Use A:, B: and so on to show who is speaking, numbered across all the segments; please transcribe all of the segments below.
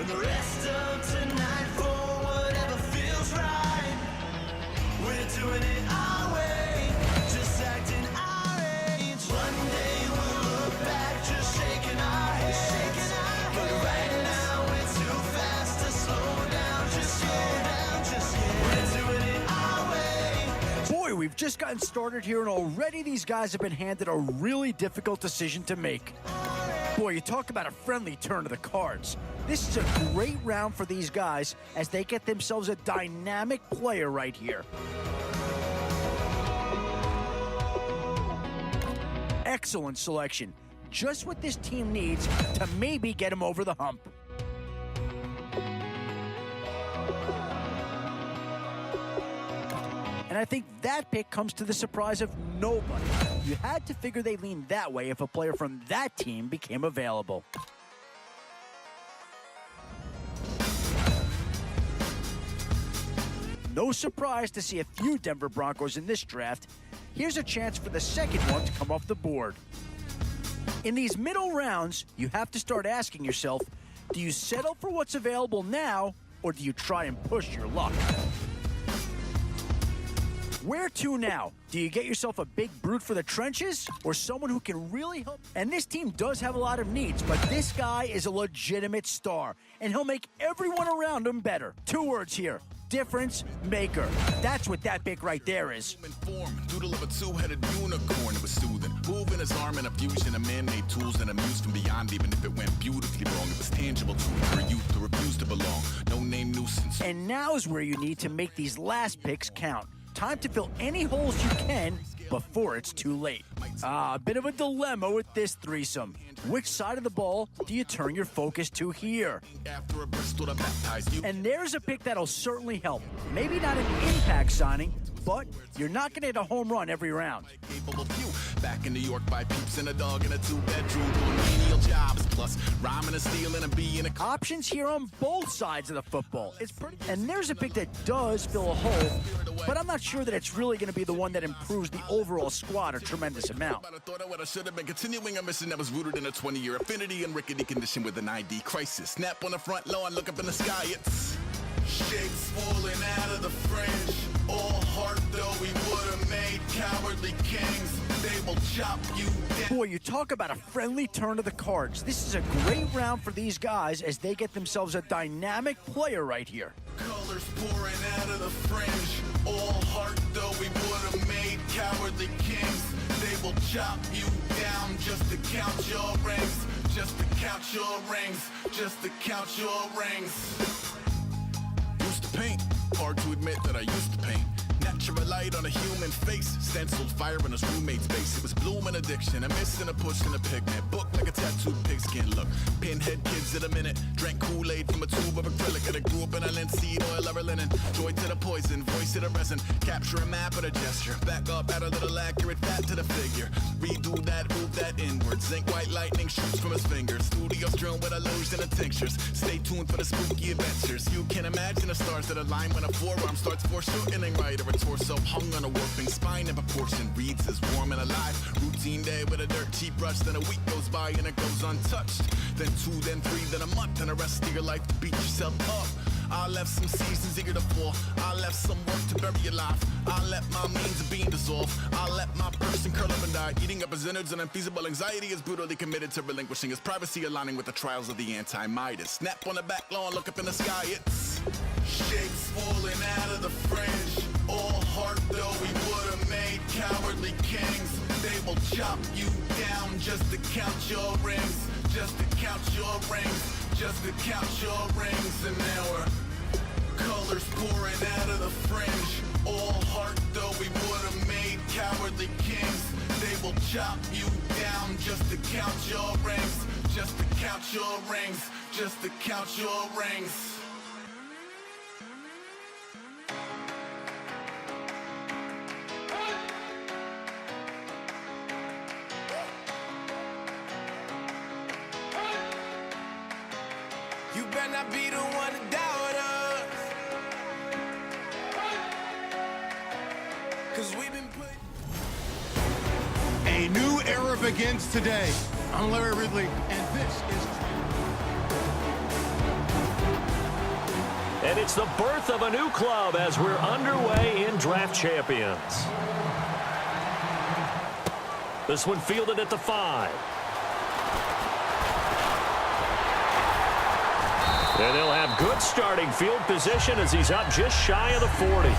A: And the rest of tonight for whatever feels right. We're doing it our way, just acting our age. One day we'll look back, just shaking our heads. But right now it's too fast to slow down, just slow down, just yet. We're doing it our way.
B: Boy, we've just gotten started here, and already these guys have been handed a really difficult decision to make. Boy, you talk about a friendly turn of the cards. This is a great round for these guys as they get themselves a dynamic player right here. Excellent selection. Just what this team needs to maybe get them over the hump. And I think that pick comes to the surprise of nobody. You had to figure they lean that way if a player from that team became available. No surprise to see a few Denver Broncos in this draft. Here's a chance for the second one to come off the board. In these middle rounds, you have to start asking yourself, do you settle for what's available now, or do you try and push your luck? Where to now? Do you get yourself a big brute for the trenches or someone who can really help? And this team does have a lot of needs, but this guy is a legitimate star, and he'll make everyone around him better. 2 words here: difference maker. That's what that pick right there is.
C: Doodle of a two-headed unicorn. It was soothing. Moving his arm in a fusion of man-made tools and amused from beyond. Even if it went beautifully wrong, it was tangible to for a youth to refuse to belong. No name nuisance.
B: And now is where you need to make these last picks count. Time to fill any holes you can before it's too late. A bit of a dilemma with this threesome. Which side of the ball do you turn your focus to here? And there's a pick that'll certainly help. Maybe not an impact signing, but you're not going to hit a home run every round.
C: Back in New York by peeps and a dog in a 2-bedroom, doing menial jobs, plus rhyming and stealing and being a...
B: Options here on both sides of the football. It's pretty... And there's a pick that does fill a hole, but I'm not sure that it's really going to be the one that improves the overall squad a tremendous amount.
C: I thought I should have been continuing a mission that was rooted in a 20-year affinity and rickety condition with an ID crisis. Snap on the front lawn, look up in the sky, it's... Shapes falling out of the fringe. All heart though we would have made cowardly kings. They will chop you down.
B: Boy, you talk about a friendly turn of the cards. This is a great round for these guys as they get themselves a dynamic player right here.
C: Colors pouring out of the fringe. All heart though we would have made cowardly kings. They will chop you down just to count your rings. Just to count your rings. Just to count your rings. Used to paint, hard to admit that I used to paint. Natural light on a human face, stenciled fire in his roommate's face. It was blooming addiction, a miss and a push and a pigment. Book like a tattooed pigskin look. Pinhead kids in a minute, drank Kool-Aid from a tube of acrylic. And I grew up in a linseed oil or a linen. Joy to the poison, voice to the resin. Capture a map of a gesture. Back up, add a little accurate fat to the figure. Redo that, move that inward. Zinc white lightning shoots from his fingers. Studio strewn with illusion and tinctures. Stay tuned for the spooky adventures. You can imagine the stars that align when a forearm starts foreshortening right, or a torso hung on a warping spine in proportion. Reads as warm and alive. Routine day with a dirt cheap brush. Then a week goes by and it goes untouched. Then 2, then 3, then a month, and the rest of your life to beat yourself up. I left some seasons eager to fall. I left some work to bury alive. I let my means of being dissolved. I let my person curl up and die. Eating up his innards and unfeasible anxiety is brutally committed to relinquishing his privacy, aligning with the trials of the anti-Midas. Snap on the back lawn, look up in the sky, it's shapes falling out of the fringe. All heart though we would have made cowardly kings. They will chop you down just to count your rings. Just to count your rings. Just to count your rings. And now we're colors pouring out of the fringe. All heart though we would have made cowardly kings. They will chop you down just to count your rings. Just to count your rings. Just to count your rings.
A: You better not be the one to doubt us. 'Cause we've been put.
D: A new era begins today. I'm Larry Ridley, and this is... And it's the birth of a new club as we're underway in Draft Champions. This one fielded at the 5. And they'll have good starting field position as he's up just shy of the 40.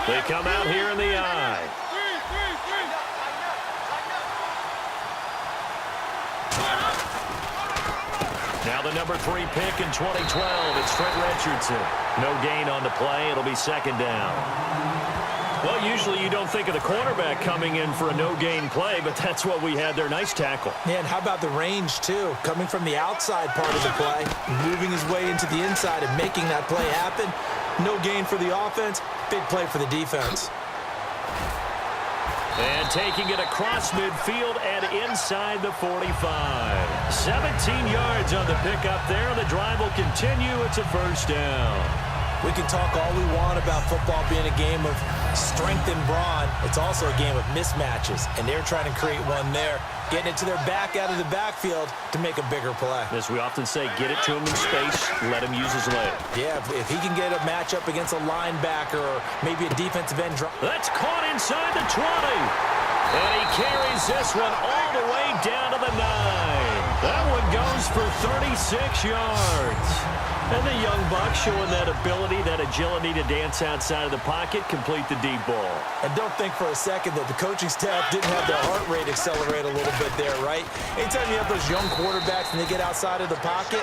D: They come out here in the I. Now the number 3 pick in 2012, it's Trent Richardson. No gain on the play. It'll be second down. Well, usually you don't think of the cornerback coming in for a no-gain play, but that's what we had there. Nice tackle.
E: Yeah, and how about the range, too? Coming from the outside part of the play, moving his way into the inside and making that play happen. No gain for the offense, big play for the defense.
D: And taking it across midfield and inside the 45. 17 yards on the pickup there. The drive will continue. It's a first down.
E: We can talk all we want about football being a game of strength and brawn. It's also a game of mismatches, and they're trying to create one there, getting it to their back out of the backfield to make a bigger play.
D: As we often say, get it to him in space, let him use his leg.
E: Yeah, if he can get a matchup against a linebacker or maybe a defensive end drop.
D: That's caught inside the 20. And he carries this one all the way down to the 9. That one goes for 36 yards. And the young buck showing that ability, that agility to dance outside of the pocket, complete the deep ball.
E: And don't think for a second that the coaching staff didn't have their heart rate accelerate a little bit there, right? Anytime you have those young quarterbacks and they get outside of the pocket,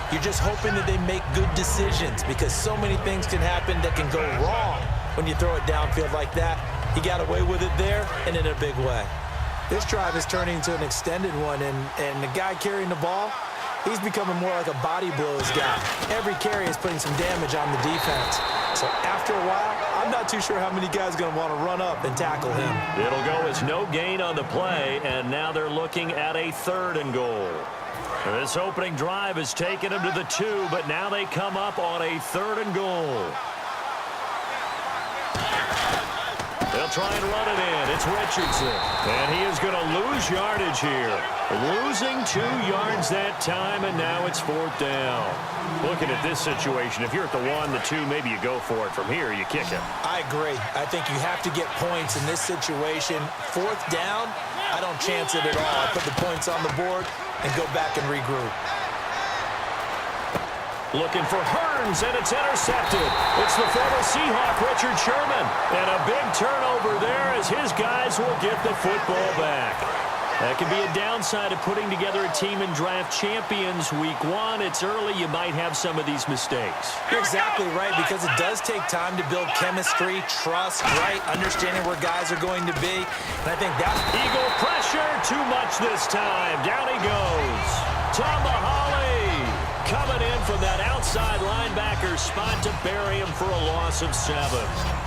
E: you're just hoping that they make good decisions because so many things can happen that can go wrong when you throw it downfield like that. He got away with it there and in a big way. This drive is turning into an extended one, and the guy carrying the ball, he's becoming more like a body blows guy. Every carry is putting some damage on the defense. So after a while, I'm not too sure how many guys are going to want to run up and tackle him.
D: It'll go as no gain on the play, and now they're looking at a 3rd and goal. This opening drive has taken them to the 2, but now they come up on a 3rd and goal. They'll try and run it in. It's Richardson. And he is going to lose yardage here. Losing 2 yards that time, and now it's 4th down. Looking at this situation, if you're at the 1, the 2, maybe you go for it. From here, you kick it.
E: I agree. I think you have to get points in this situation. 4th down, I don't chance it at all. I put the points on the board and go back and regroup.
D: Looking for Hearns, and it's intercepted. It's the former Seahawk, Richard Sherman. And a big turnover there as his guys will get the football back. That can be a downside of putting together a team in Draft Champions Week 1. It's early. You might have some of these mistakes.
E: You're exactly right, because it does take time to build chemistry, trust, right? Understanding where guys are going to be. And I think that's...
D: Eagle pressure, too much this time. Down he goes. Tomahawk coming in from that outside linebacker spot to bury him for a loss of 7.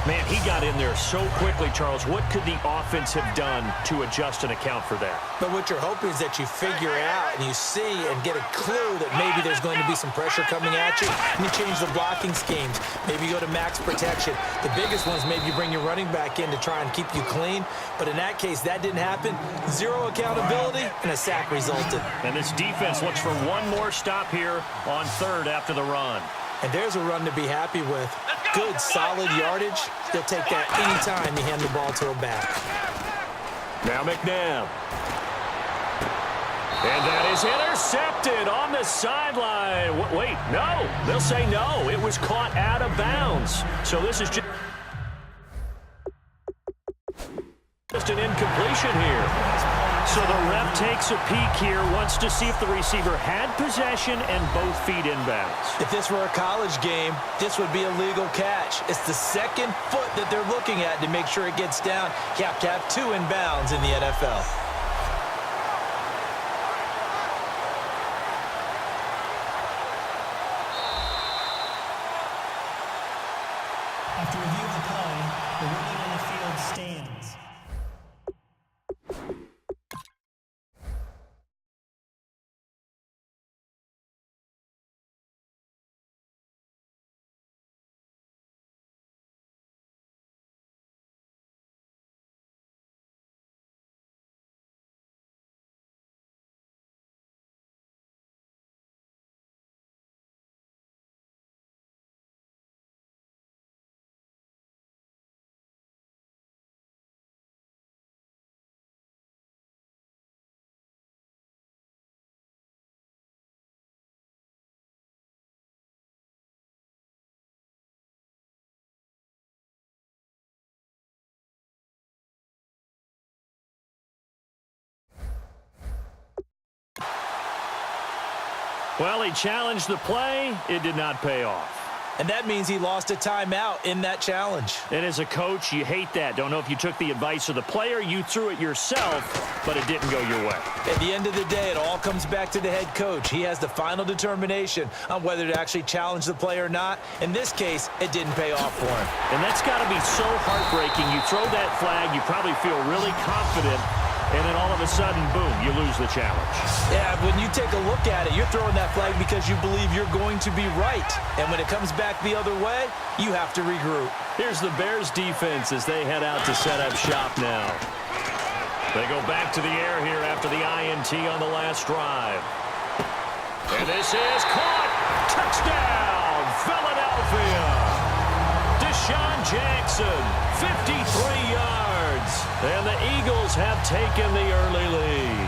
D: Man, he got in there so quickly, Charles. What could the offense have done to adjust and account for that?
E: But what you're hoping is that you figure out and you see and get a clue that maybe there's going to be some pressure coming at you, and you change the blocking schemes. Maybe you go to max protection. The biggest one is maybe you bring your running back in to try and keep you clean. But in that case, that didn't happen. 0 accountability, and a sack resulted.
D: And this defense looks for one more stop here on 3rd after the run.
E: And there's a run to be happy with. Good, solid yardage. They'll take that anytime you hand the ball to a back.
D: Now McNabb. And that is intercepted on the sideline. Wait, no. They'll say no. It was caught out of bounds. So this is just an incompletion here. So the ref takes a peek here, wants to see if the receiver had possession and both feet inbounds.
E: If this were a college game, this would be a legal catch. It's the 2nd foot that they're looking at to make sure it gets down. You have to have 2 inbounds in the NFL.
D: Well, he challenged the play. It did not pay off.
E: And that means he lost a timeout in that challenge.
D: And as a coach, you hate that. Don't know if you took the advice of the player, you threw it yourself, but it didn't go your way.
E: At the end of the day, it all comes back to the head coach. He has the final determination on whether to actually challenge the play or not. In this case, it didn't pay off for him.
D: And that's got to be so heartbreaking. You throw that flag, you probably feel really confident, and then all of a sudden, boom, you lose the challenge.
E: Yeah, when you take a look at it, you're throwing that flag because you believe you're going to be right. And when it comes back the other way, you have to regroup.
D: Here's the Bears defense as they head out to set up shop now. They go back to the air here after the INT on the last drive. And this is caught. Touchdown, Philadelphia. Deshaun Jackson, 53 yards. And the Eagles have taken the early lead.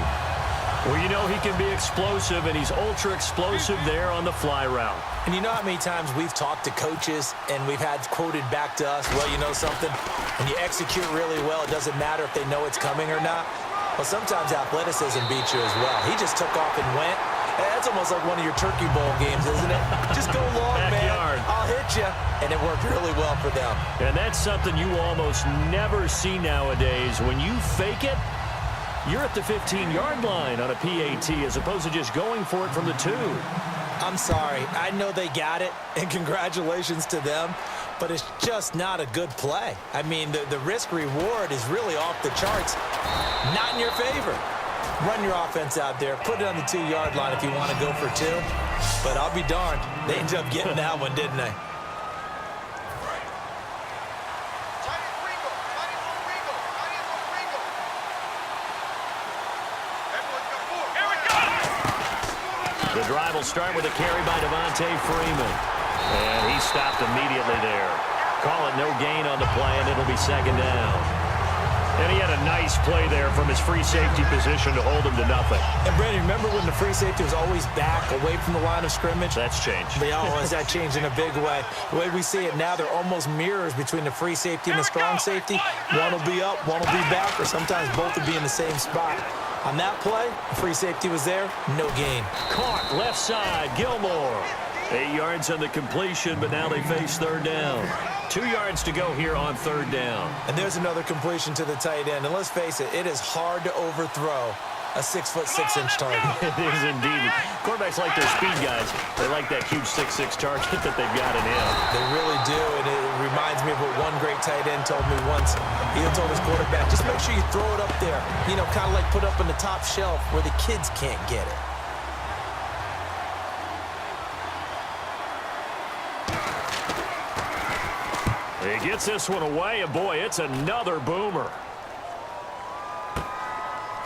D: Well, you know he can be explosive, and he's ultra-explosive there on the fly route.
E: And you know how many times we've talked to coaches and we've had quoted back to us, well, you know something? When you execute really well, it doesn't matter if they know it's coming or not. Well, sometimes athleticism beats you as well. He just took off and went. That's almost like one of your Turkey Bowl games, isn't it? Just go long,
D: Backyard.
E: man. I'll hit you. And it worked really well for them.
D: And that's something you almost never see nowadays. When you fake it, you're at the 15-yard line on a PAT as opposed to just going for it from the 2.
E: I'm sorry. I know they got it, and congratulations to them, but it's just not a good play. I mean, the risk-reward is really off the charts. Not in your favor. Run your offense out there. Put it on the 2-yard line if you want to go for 2. But I'll be darned. They ended up getting that one, didn't they?
D: The drive will start with a carry by Devontae Freeman. And he stopped immediately there. Call it no gain on the play, and it'll be second down. And he had a nice play there from his free safety position to hold him to nothing.
E: And, Brandon, remember when the free safety was always back, away from the line of scrimmage?
D: That's changed.
E: That changed in a big way. The way we see it now, they're almost mirrors between the free safety and the strong safety. One will be up, one will be back, or sometimes both will be in the same spot. On that play, the free safety was there, no gain.
D: Caught left side, Gilmore. 8 yards on the completion, but now they face third down. 2 yards to go here on third down.
E: And there's another completion to the tight end. And let's face it is hard to overthrow a 6'6" target.
D: It is indeed. Quarterbacks like their speed guys. They like that huge 6'6" target that they've got in him.
E: They really do, and it reminds me of what one great tight end told me once. He told his quarterback, just make sure you throw it up there. You know, kind of like put up on the top shelf where the kids can't get it.
D: He gets this one away, and boy, it's another boomer.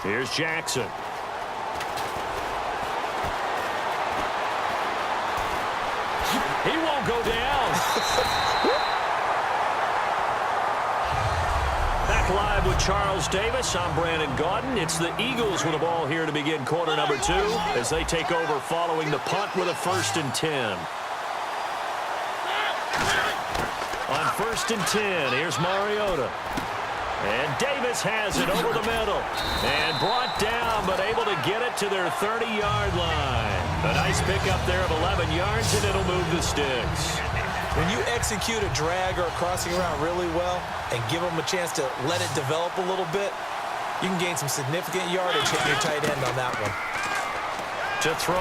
D: Here's Jackson. He won't go down. Back live with Charles Davis. I'm Brandon Gaudin. It's the Eagles with the ball here to begin quarter number 2 as they take over following the punt with a 1st and 10. On 1st and 10, here's Mariota. And Davis has it over the middle. And brought down, but able to get it to their 30-yard line. A nice pickup there of 11 yards, and it'll move the sticks.
E: When you execute a drag or a crossing route really well and give them a chance to let it develop a little bit, you can gain some significant yardage hitting your tight end on that one.
D: To throw.